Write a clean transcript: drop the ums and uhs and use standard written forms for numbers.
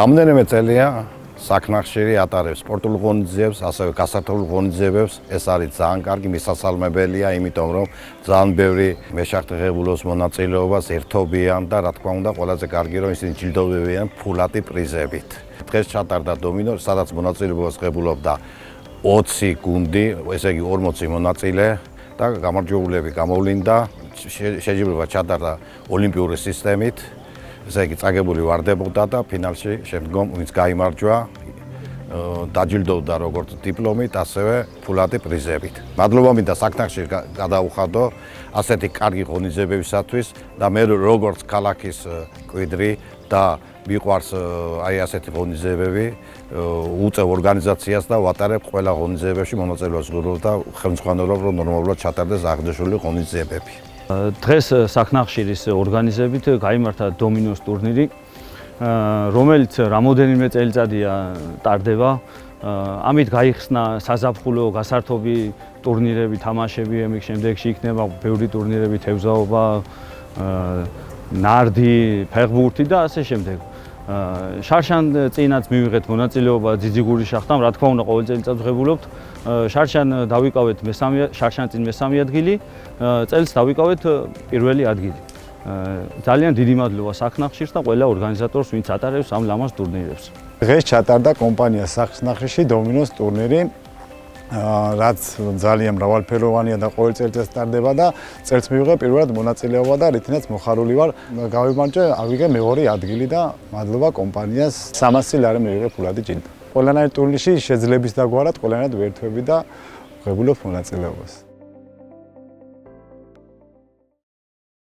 რამდენიმე წელია საქნახშირი ატარებს სპორტულ ღონისძიებებს, ასევე გასართობ ღონისძიებებს. ეს არის ძალიან კარგი მისასალმებელია, იმიტომ რომ ძალიან ბევრი მეშახტეღებულოს მონაწილეობას ერთობიან და რა თქმა უნდა, ყველაზე კარგი რომ ისინი ჯილდოვდებიან ფულადი პრიზებით. დღეს ჩატარდა დომინო, სადაც მონაწილეობას ღებულობდა 20 გუნდი, ესე იგი 40 მონაწილე და გამარჯვებულები გამოვლინდა. შეჯიბრება ჩატარდა ოლიმპიური სისტემით. ესე იგი წაგებული ვარდებოდა და ფინალში შემდგომ ვინც გაიმარჯვა დაჯილდოვდა როგორც დიპლომით, ასევე ფულადი პრიზებით. მადლობა მინდა საქნახშირს გადაუხადო ასეთი კარგი ღონისძიებებისათვის და მე როგორც ქალაქის კვიდრი და მიყვარს აი ასეთი ღონისძიებები, უწევ ორგანიზაციას და ვატარებ ყველა ღონისძიებებში მონაწილეობას ვიღებ და ხელმძღვანელობ რომ ნორმალურად ჩატარდეს აღნიშნული ღონისძიებები. დღეს საქნახშირის ორგანიზებით გაიმართა დომინოს ტურნირი, რომელიც რამოდენიმე წელიწადია ტარდება. ამით გაიხსნა საზაფხულო გასართობი ტურნირები, თამაშები, ამის შემდეგში იქნება ბევრი ტურნირები, თევზაობა, ნარდი, ფეხბურთი და ასე შემდეგ. შარშან წინაც მივიღეთ მონაწილეობა ძიძიგური შახტამ, რა თქმა უნდა, ყოველ წელიწადს ვღებულობთ. შარშან დავიკავეთ შარშან წინ მესამე ადგილი, წელს დავიკავეთ პირველი ადგილი. ძალიან დიდი მადლობა საქნახშირს და ყველა ორგანიზატორს, ვინც ატარებს ამ ლამაზ ტურნირებს. დღეს ჩატარდა კომპანია საქნახშირში დომინოს ტურნირი, რაც ძალიან მრავალფეროვანია და ყოველ წელიწადს ტარდება და წელს მივიღე პირველად მონაწილეობა და რითინაც მოხარული ვარ. გავიმარჯვე, ავიღე მეორე ადგილი და მადლობა კომპანიას 300 ლარი მივიღე ფულადი ჯილდო. ყველანაირ ტურნირში შეძლების დაგვარად ყველანაირად ვერთვები და ვღებულობ მონაწილეობას.